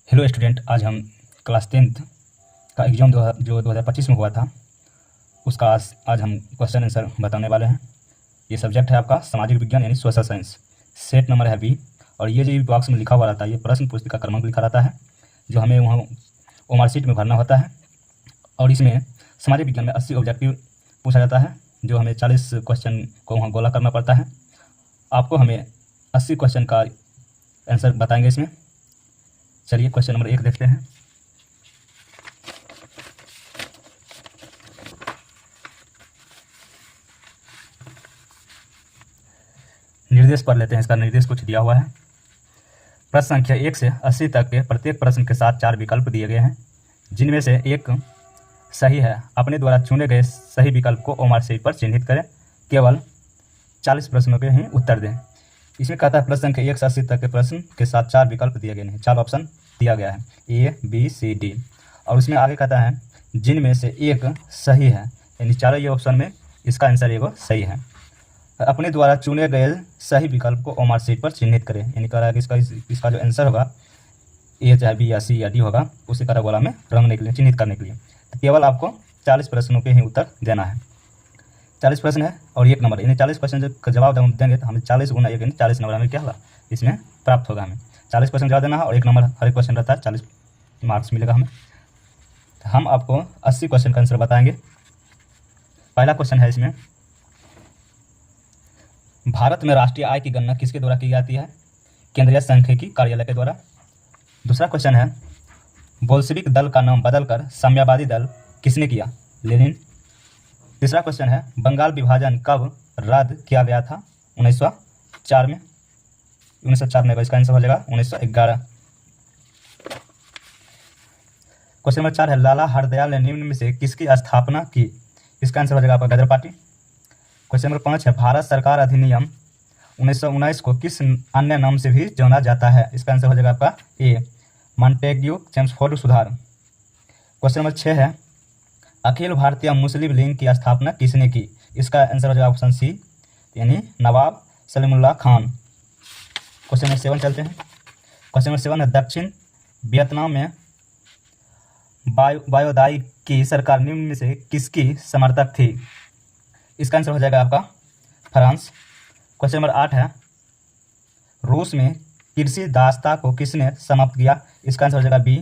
Hello student, आज हम class 10th का एग्ज़ाम जो 2025 में हुआ था उसका आज हम क्वेश्चन आंसर बताने वाले हैं। ये सब्जेक्ट है आपका सामाजिक विज्ञान यानी सोशल साइंस। सेट नंबर है बी और ये जो बॉक्स में लिखा हुआ रहता है ये प्रश्न पुस्तिका क्रमांक लिखा रहता है जो हमें वहाँ ओमआर शीट में भरना होता है। और इसमें सामाजिक विज्ञान में 80 ऑब्जेक्टिव पूछा जाता है जो हमें 40 क्वेश्चन को वहाँ गोला करना पड़ता है। आपको हमें 80 क्वेश्चन का आंसर बताएंगे इसमें। चलिए क्वेश्चन नंबर 1 देखते हैं। निर्देश पढ़ लेते हैं। इसका निर्देश कुछ दिया हुआ है। प्रश्न संख्या 1 से 80 तक के प्रत्येक प्रश्न के साथ 4 विकल्प दिए गए हैं जिनमें से एक सही है। अपने द्वारा चुने गए सही विकल्प को ओमआर शीट पर चिन्हित करें। केवल 40 प्रश्नों के ही उत्तर दें। इसमें कहता है प्रश्न संख्या 1 से 80 तक के प्रश्न के साथ 4 विकल्प दिए गए हैं, 4 ऑप्शन दिया गया है A, B, C, D। और उसमें आगे कहता है जिनमें से एक सही है, यानी चारों ये ऑप्शन में इसका आंसर एगो सही है। अपने द्वारा चुने गए सही विकल्प को ओमआर शीट पर चिन्हित करें, यानी कह रहा है कि इसका जो आंसर होगा A चाहे B या C या D होगा उसी तरह गोला में रंगने के लिए, चिन्हित करने के लिए। तो केवल आपको 40 प्रश्नों के ही उत्तर देना है। 40 प्रश्न है और 1 नंबर, यानी 40 क्वेश्चन का जवाब हम देंगे तो हमें 40 गुना 1 यानी 40 नंबर हमें क्या होगा इसमें प्राप्त होगा। हमें 40 क्वेश्चन जवाब देना है और 1 नंबर हर एक क्वेश्चन रहता है, 40 मार्क्स मिलेगा हमें। तो हम आपको 80 क्वेश्चन का आंसर बताएंगे। पहला क्वेश्चन है इसमें, भारत में राष्ट्रीय आय की गणना किसके द्वारा की जाती है? केंद्रीय सांख्यिकी कार्यालय के द्वारा। दूसरा क्वेश्चन है, बोल्शेविक दल का नाम बदलकर साम्यवादी दल किसने किया? लेनिन। तीसरा क्वेश्चन है, बंगाल विभाजन कब रद्द किया गया था? 1904 में। 1904 में, इसका आंसर हो जाएगा 1911। क्वेश्चन नंबर 4 है, लाला हरदयाल ने निम्न में से किसकी स्थापना की? इसका आंसर हो जाएगा आपका गदर पार्टी। क्वेश्चन नंबर 5 है, भारत सरकार अधिनियम 1919 को किस अन्य नाम से भी जाना जाता है? इसका आंसर हो जाएगा आपका ए, मॉन्टेग्यू चेम्सफोर्ड सुधार। क्वेश्चन नंबर 6 है, अखिल भारतीय मुस्लिम लीग की स्थापना किसने की? इसका आंसर हो जाएगा ऑप्शन सी, यानी नवाब सलीमुल्लाह खान। क्वेश्चन नंबर 7 चलते हैं। क्वेश्चन नंबर 7 है, दक्षिण वियतनाम में वायोदाई की सरकार निम्न में से किसकी समर्थक थी? इसका आंसर हो जाएगा आपका फ्रांस। क्वेश्चन नंबर 8 है, रूस में कृषि दासता को किसने समाप्त किया? इसका आंसर हो जाएगा बी।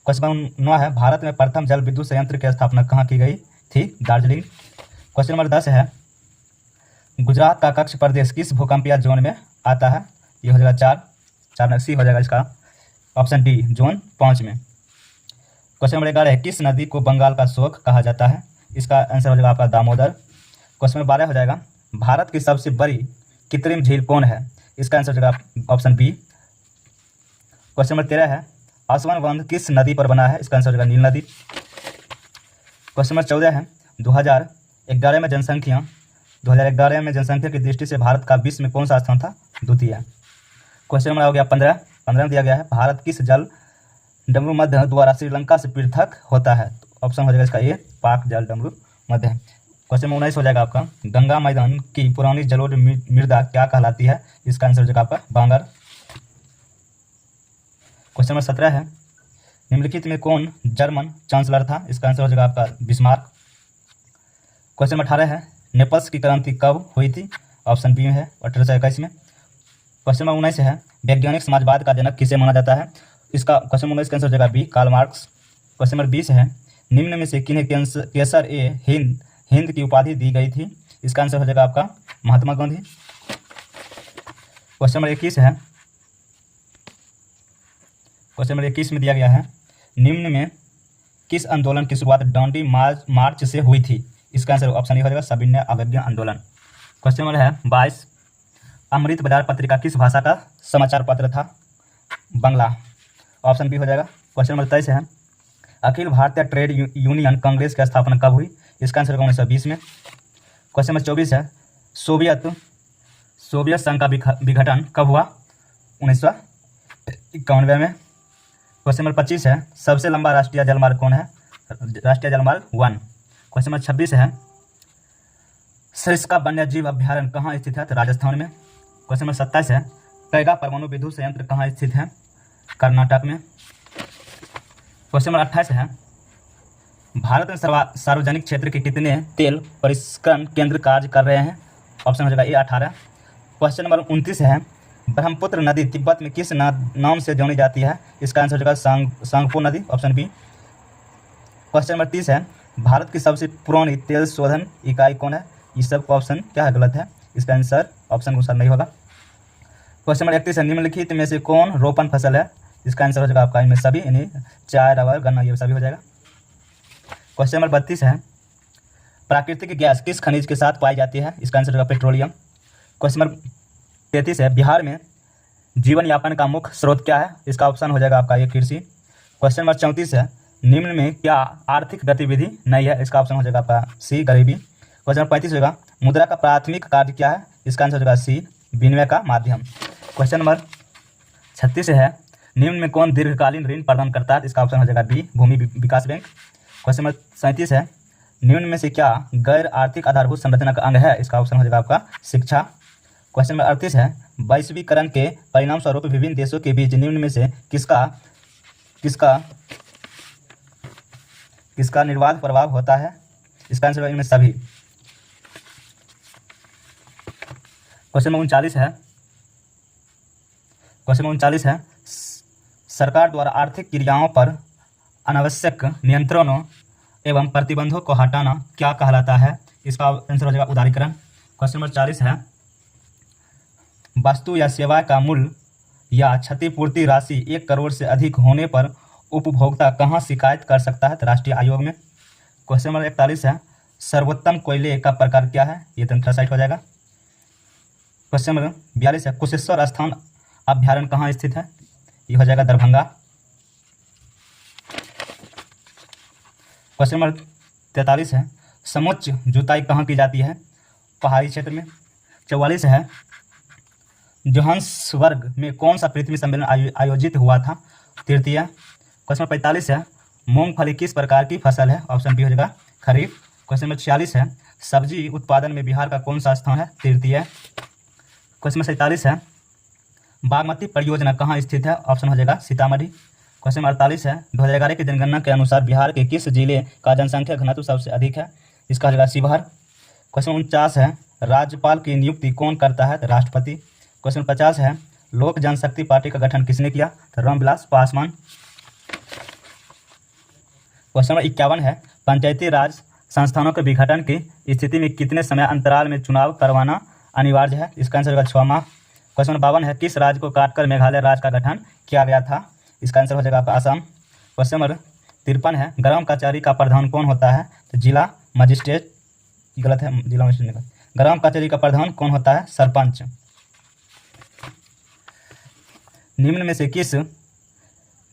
क्वेश्चन नंबर 9 है, भारत में प्रथम जल विद्युत संयंत्र की स्थापना कहाँ की गई थी? दार्जिलिंग। क्वेश्चन नंबर 10 है, गुजरात का कच्छ प्रदेश किस भूकंपीय जोन में आता है? ये हो जाएगा 4 सी हो जाएगा इसका ऑप्शन डी, जोन 5 में। क्वेश्चन नंबर 11 है, किस नदी को बंगाल का शोक कहा जाता है? इसका आंसर हो जाएगा आपका दामोदर। क्वेश्चन नंबर 12 हो जाएगा, भारत की सबसे बड़ी कृत्रिम झील कौन है? इसका आंसर हो जाएगा ऑप्शन बी। क्वेश्चन नंबर 13 है, असवन बांध किस नदी पर बना है? इसका आंसर हो जाएगा नील नदी। क्वेश्चन नंबर 14 है, 2011 में जनसंख्या की दृष्टि से भारत का विश्व में कौन सा स्थान था? द्वितीय। क्वेश्चन नंबर हो गया 15 में दिया गया है, भारत किस जल डमरू मध्य द्वारा श्रीलंका से पृथक होता है? ऑप्शन हो जाएगा इसका ए, पाक जल डमरू मध्य। क्वेश्चन नंबर 19 हो जाएगा आपका, गंगा मैदान की पुरानी जलोढ़ मृदा क्या कहलाती है? इसका आंसर हो जाएगा आपका बांगर। क्वेश्चन नंबर 17 है, निम्नलिखित में कौन जर्मन चांसलर था? इसका आंसर हो जाएगा आपका बिस्मार्क। क्वेश्चन नंबर 18 है, नेपल्स की क्रांति कब हुई थी? ऑप्शन बी में है 1821 में। क्वेश्चन नंबर 19 है, वैज्ञानिक समाजवाद का जनक किसे माना जाता है? इसका क्वेश्चन नंबर 19 का आंसर हो जाएगा B, Karl Marx. Question number 20 है, निम्न में से किन्हें केसर ए हिंद की उपाधि दी गई थी? इसका आंसर हो जाएगा आपका महात्मा गांधी। क्वेश्चन नंबर 21 है, क्वेश्चन नंबर 21 में दिया गया है, निम्न में किस आंदोलन की शुरुआत डांडी मार्च से हुई थी? इसका आंसर ऑप्शन ए हो जाएगा सविनय अवज्ञा आंदोलन। क्वेश्चन नंबर है 22, अमृत बाजार पत्रिका किस भाषा का समाचार पत्र था? बांग्ला। ऑप्शन बी हो जाएगा। क्वेश्चन नंबर 23 है, अखिल भारतीय ट्रेड यूनियन कांग्रेस की स्थापना कब हुई? इसका आंसर 1920 में। क्वेश्चन नंबर 24 है, सोवियत संघ का विघटन कब हुआ? 1991 में। क्वेश्चन नंबर 25 है, सबसे लंबा राष्ट्रीय जलमार्ग कौन है? राष्ट्रीय जलमार्ग 1। क्वेश्चन नंबर 26 है, सरिस्का वन्य जीव अभ्यारण्य कहाँ स्थित है? तो राजस्थान में। क्वेश्चन नंबर 27 है, कैगा परमाणु विद्युत संयंत्र कहाँ स्थित है? कर्नाटक में। क्वेश्चन नंबर 28 है, भारत में सार्वजनिक क्षेत्र के कितने तेल परिष्करण केंद्र कार्य कर रहे हैं? ऑप्शन हो जाएगा ए 18। क्वेश्चन नंबर 29 है, ब्रह्मपुत्र नदी तिब्बत में किस नाम से जानी जाती है? इसका आंसर हो जाएगा सांगपो नदी, ऑप्शन बी। क्वेश्चन नंबर 30 है, भारत की सबसे पुरानी तेल शोधन इकाई कौन है? इस सब का ऑप्शन क्या है? गलत है, इसका आंसर ऑप्शन अनुसार नहीं होगा। क्वेश्चन नंबर 31 है, निम्नलिखित में से कौन रोपण फसल है? इसका आंसर हो जाएगा आपका इनमें सभी, यानी चाय, रबर, गन्ना, ये सभी हो जाएगा। क्वेश्चन नंबर 32 है, प्राकृतिक गैस किस खनिज के साथ पाई जाती है? इसका आंसर होगा पेट्रोलियम। क्वेश्चन नंबर 33 है, बिहार में जीवन यापन का मुख्य स्रोत क्या है? इसका ऑप्शन हो जाएगा आपका ये कृषि। क्वेश्चन नंबर 34 है, निम्न में क्या आर्थिक गतिविधि नहीं है? इसका ऑप्शन हो जाएगा आपका सी, गरीबी। क्वेश्चन नंबर 35 होगा, मुद्रा का प्राथमिक कार्य क्या है? इसका आंसर हो जाएगा सी, विनिमय का माध्यम। क्वेश्चन नंबर 36 है, निम्न में कौन दीर्घकालीन ऋण प्रदान करता है? इसका ऑप्शन हो जाएगा बी, भूमि विकास बैंक। क्वेश्चन नंबर 37 है, निम्न में से क्या गैर आर्थिक आधारभूत संरचना का अंग है? इसका ऑप्शन हो जाएगा आपका शिक्षा। क्वेश्चन नंबर 38 है, वैश्वीकरण के परिणाम स्वरूप विभिन्न देशों के बीच निम्न में से किसका निर्बाध प्रभाव होता है? इसका आंसर इनमें सभी। क्वेश्चन नंबर 39 है, सरकार द्वारा आर्थिक क्रियाओं पर अनावश्यक नियंत्रणों एवं प्रतिबंधों को हटाना क्या कहलाता है? इसका आंसर हो जाएगा उदारीकरण। क्वेश्चन नंबर 40 है, वस्तु या सेवा का मूल्य या क्षतिपूर्ति राशि 1 करोड़ से अधिक होने पर उपभोक्ता कहाँ शिकायत कर सकता है? तो राष्ट्रीय आयोग में। क्वेश्चन नंबर 41 है, सर्वोत्तम कोयले का प्रकार क्या है? ये एंथ्रासाइट हो जाएगा। क्वेश्चन नंबर 42 है, कुशेश्वर स्थान अभ्यारण्य कहाँ स्थित है? ये हो जाएगा दरभंगा। क्वेश्चन नंबर 43 है, समोच्च जुताई कहाँ की जाती है? पहाड़ी क्षेत्र में। 44 है, जोहान्सबर्ग में कौन सा पृथ्वी सम्मेलन आयोजित हुआ था? तृतीय। क्वेश्चन नंबर 45 है, मूंगफली किस प्रकार की फसल है? ऑप्शन बी हो जाएगा खरीफ। क्वेश्चन नंबर 46 है, सब्जी उत्पादन में बिहार का कौन सा स्थान है? तृतीय। क्वेश्चन नंबर 47 है, बागमती परियोजना कहाँ स्थित है? ऑप्शन हो जाएगा सीतामढ़ी। क्वेश्चन नंबर 48 है, 2011 की जनगणना के अनुसार बिहार के किस जिले का जनसंख्या घनत्व सबसे अधिक है? इसका हो जाएगा शिवहर। क्वेश्चन 49 है, राज्यपाल की नियुक्ति कौन करता है? राष्ट्रपति। क्वेश्चन 50 है, लोक जनशक्ति पार्टी का गठन किसने किया? रामविलास पासवान। क्वेश्चन नंबर 51 है, पंचायती राज संस्थानों के विघटन की स्थिति में कितने समय अंतराल में चुनाव करवाना अनिवार्य है? इसका आंसर होगा 6 माह। क्वेश्चन नंबर 52 है, किस राज्य को काटकर मेघालय राज्य का गठन किया गया था? इसका आंसर हो जाएगा आपका असम। क्वेश्चन नंबर 53 है, ग्राम कचहरी का प्रधान कौन होता है? तो जिला मजिस्ट्रेट। गलत है, जिला मजिस्ट्रेट। ग्राम कचहरी का प्रधान कौन होता है? सरपंच। निम्न में से किस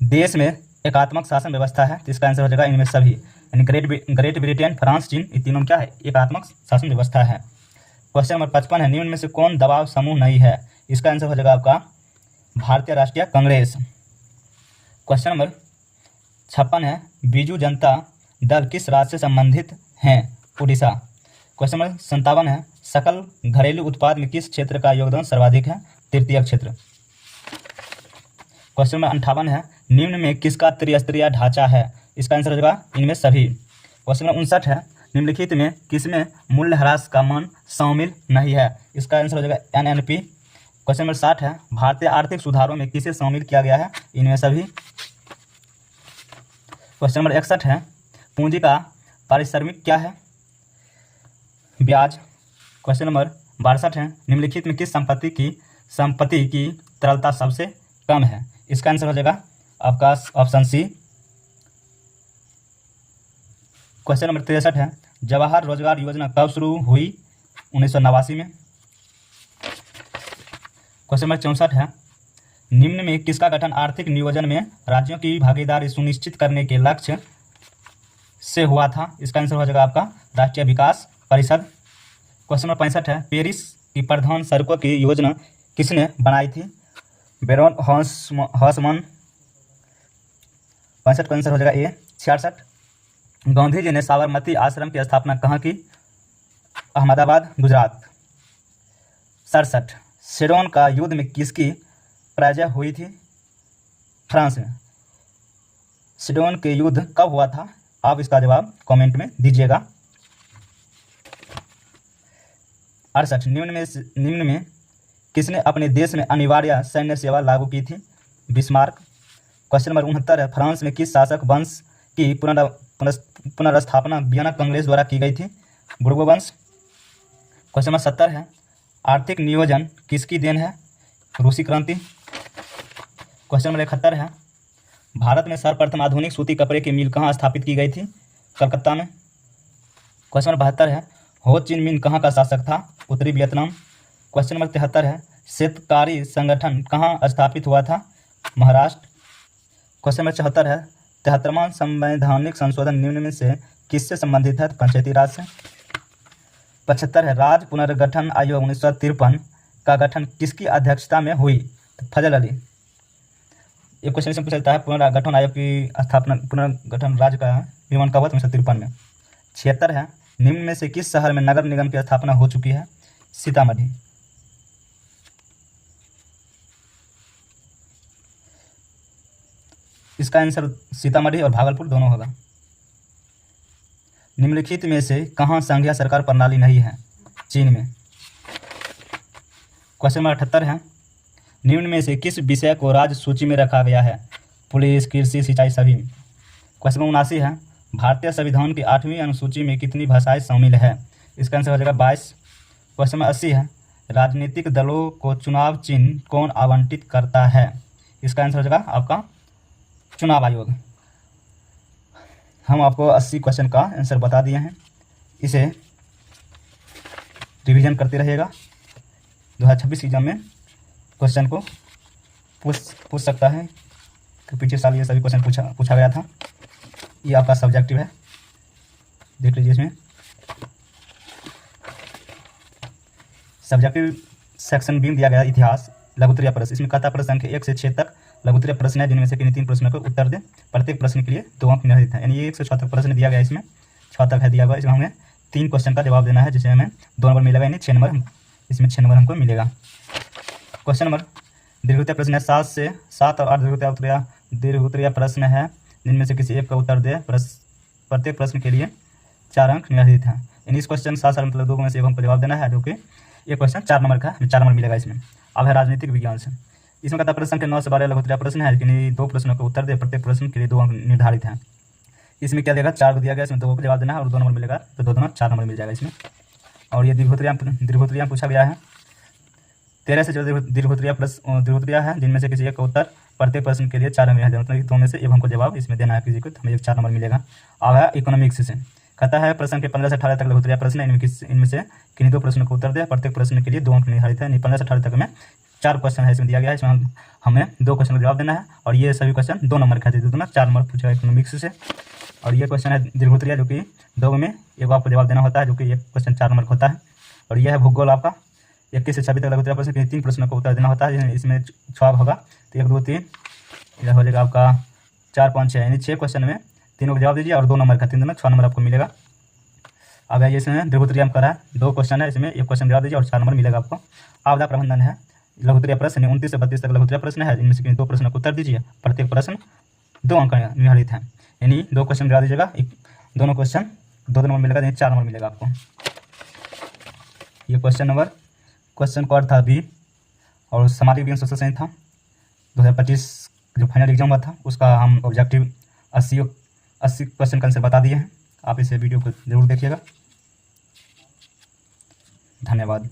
देश में एकात्मक शासन व्यवस्था है? तो इसका आंसर हो जाएगा इनमें सभी, यानी ग्रेट ब्रिटेन, फ्रांस, चीन, ये तीनों में क्या है? एकात्मक शासन व्यवस्था है। क्वेश्चन नंबर 55 है, निम्न में से कौन दबाव समूह नहीं है? इसका आंसर हो जाएगा आपका भारतीय राष्ट्रीय कांग्रेस। क्वेश्चन नंबर 56 है, बीजू जनता दल किस राज्य से संबंधित हैं? उड़ीसा। क्वेश्चन नंबर 57 है, सकल घरेलू उत्पाद में किस क्षेत्र का योगदान सर्वाधिक है? तृतीय क्षेत्र। क्वेश्चन नंबर 58 है, निम्न में किसका त्रिस्तरीय ढांचा है? इसका आंसर हो जाएगा इनमें सभी। क्वेश्चन नंबर 59 है, निम्नलिखित में किसमें मूल्यह्रास का मान शामिल नहीं है? इसका आंसर हो जाएगा NNP। क्वेश्चन नंबर 60 है, भारतीय आर्थिक सुधारों में किसे शामिल किया गया है? इनमें सभी। क्वेश्चन नंबर 61 है, पूंजी का पारिश्रमिक क्या है? ब्याज। क्वेश्चन नंबर 62 है, निम्नलिखित में किस संपत्ति की तरलता सबसे कम है? इसका आंसर हो जाएगा आपका ऑप्शन सी। क्वेश्चन नंबर 63 है, जवाहर रोजगार योजना कब शुरू हुई? 1989 में। क्वेश्चन नंबर 64 है, निम्न में किसका गठन आर्थिक नियोजन में राज्यों की भागीदारी सुनिश्चित करने के लक्ष्य से हुआ था? इसका आंसर हो जाएगा आपका राष्ट्रीय विकास परिषद। क्वेश्चन नंबर 65 है, पेरिस की प्रधान सड़कों की योजना किसने बनाई थी? बेरोन हॉसमन। 65 का आंसर हो जाएगा ए। 66, गांधी जी ने साबरमती आश्रम की स्थापना कहाँ की? अहमदाबाद, गुजरात। 67, सिडोन का युद्ध में किसकी पराजय हुई थी? फ्रांस में सिडोन के युद्ध कब हुआ था? आप इसका जवाब कमेंट में दीजिएगा। 68 निम्न में किसने अपने देश में अनिवार्य सैन्य सेवा लागू की थी? बिस्मार्क। क्वेश्चन नंबर 69 है, फ्रांस में किस शासक वंश की पुनर्स्थापना वियना कांग्रेस द्वारा की गई थी? बुर्गो वंश। क्वेश्चन नंबर 70 है, आर्थिक नियोजन किसकी देन है? रूसी क्रांति। क्वेश्चन नंबर 71 है, भारत में सर्वप्रथम आधुनिक सूती कपड़े की मिल कहाँ स्थापित की गई थी? कलकत्ता में। क्वेश्चन नंबर 72 है, हो चिन मिन कहाँ का शासक था? उत्तरी वियतनाम। क्वेश्चन नंबर 73 है, शेतकारी संगठन कहाँ स्थापित हुआ था? महाराष्ट्र। क्वेश्चन नंबर 74 है, 73वां संवैधानिक संशोधन निम्न में से किससे संबंधित है? पंचायती राज से। 75 है, राज्य पुनर्गठन आयोग 1953 का गठन किसकी अध्यक्षता में हुई? फजल अली। एक क्वेश्चन इसमें पूछा जाता है, पुनर्गठन आयोग की स्थापना पुनर्गठन राज्य का निर्माण कब हुआ? 1953 में। 76 है, निम्न में से किस शहर में नगर निगम की स्थापना हो चुकी है? सीतामढ़ी। इसका आंसर सीतामढ़ी और भागलपुर दोनों होगा। निम्नलिखित में से कहाँ संघीय सरकार प्रणाली नहीं है? चीन में। क्वेश्चन नंबर 78 है, निम्न में से किस विषय को राज्य सूची में रखा गया है? पुलिस, कृषि, सिंचाई सभी। क्वेश्चन नंबर 79 है, भारतीय संविधान की 8वीं अनुसूची में कितनी भाषाएं शामिल है? इसका आंसर हो जाएगा 22। क्वेश्चन नंबर 80 है, राजनीतिक दलों को चुनाव चिन्ह कौन आवंटित करता है? इसका आंसर हो जाएगा आपका चुनाव आयोग। हम आपको 80 क्वेश्चन का आंसर बता दिए हैं, इसे रिवीजन करते रहिएगा। 2026 एग्जाम में क्वेश्चन को पूछ सकता है, तो पिछले साल ये सभी क्वेश्चन पूछा गया था। ये आपका सब्जेक्टिव है, देख लीजिए। इसमें सब्जेक्टिव सेक्शन बी में दिया गया इतिहास लघुत्तरीय प्रश्न। इसमें कहता प्रश्न संख्या 1 से 6 तक लघुत्तरीय प्रश्न है, जिनमें से किन्हीं 3 प्रश्नों को उत्तर दें। प्रत्येक प्रश्न के लिए 2 अंक निर्धारित है, यानी 176 प्रश्न दिया गया, इसमें 6 तक है दिया हुआ। इसमें हमें 3 क्वेश्चन का जवाब देना है, जिसमें हमें 2 नंबर मिलेगा, यानी 6 नंबर इसमें 6 नंबर हमको मिलेगा। क्वेश्चन नंबर दीर्घोत्तरीय प्रश्न है 7 से 7 और 8 दीर्घोत्तरीय प्रश्न है, जिनमें से किसी एक का उत्तर दे। प्रत्येक प्रश्न के लिए 4 अंक निर्धारित है, यानी इस क्वेश्चन 7 मतलब 2 में से 1 हमको जवाब देना है, जो कि ये क्वेश्चन 4 नंबर का है, 4 नंबर मिलेगा इसमें। अब है राजनीतिक विज्ञान से। इसमें कहता प्रश्न संख्या 9 से 12 लघुत्तरीय प्रश्न है, लेकिन 2 प्रश्नों का उत्तर दे। प्रत्येक प्रश्न के लिए 2 अंक निर्धारित है। इसमें क्या देगा? 4 को दिया गया, इसमें 2 को जवाब देना है और 2 नंबर मिलेगा, तो 2 4 नंबर मिल जाएगा इसमें। और ये दीर्घोत्तरीय पूछा गया है। 13 से जो दीर्घोत्तरीय है, जिनमें से किसी एक का उत्तर प्रत्येक प्रश्न के लिए 4 अंक है, मतलब 2 में से 1 हमको जवाब इसमें देना है किसी को, तो हमें 4 नंबर मिलेगा। अब है इकोनॉमिक्स से। कहता है प्रश्न के 15 से 18 तक लघुत्तरीय प्रश्न है, इनमें से किन्हीं 2 प्रश्नों को उत्तर दे। प्रत्येक प्रश्न के लिए 2 अंक निर्धारित है, 15 से 18 तक में 4 क्वेश्चन है इसमें दिया गया है, इसमें हमें 2 क्वेश्चन का जवाब देना है, और ये सभी क्वेश्चन 2 नंबर के हैं, तो 4 नंबर पूछेगा इकोनॉमिक्स से। और ये क्वेश्चन है दीर्घोत्तरीय, जो कि 2 में 1 आपको जवाब देना होता है, जो कि एक क्वेश्चन 4 नंबर का होता है। और यह है भूगोल आपका 21 से 26 तक लघुत्तरीय प्रश्न के 3 प्रश्नों को उत्तर देना होता है, इसमें 6 होगा, तो 1 2 3 यह हो जाएगा आपका 4 5 6, यानी 6 क्वेश्चन में 3 को जवाब दीजिए और 2 नंबर का, 3 में 6 नंबर आपको मिलेगा। अब है इसमें दीर्घोत्तरीय करा है, 2 क्वेश्चन है, इसमें 1 क्वेश्चन जवाब दीजिए और 4 नंबर मिलेगा आपको। आपदा प्रबंधन है लघुत्तरीय प्रश्न, 29 से 32 तक लघुत्तरीय प्रश्न है, इनमें से 2 प्रश्नों को उत्तर दीजिए। प्रत्येक प्रश्न 2 अंक निर्धारित है, यानी 2 क्वेश्चन जवाब दीजिएगा, दोनों क्वेश्चन 2 नंबर मिलेगा, यानी 4 नंबर मिलेगा आपको। ये क्वेश्चन कोड था बी, और सामाजिक विज्ञान सोशल साइंस था। 2025 जो फाइनल एग्जाम हुआ था, उसका हम ऑब्जेक्टिव 80 क्वेश्चन का आंसर बता दिए हैं। आप इसे वीडियो को जरूर देखिएगा। धन्यवाद।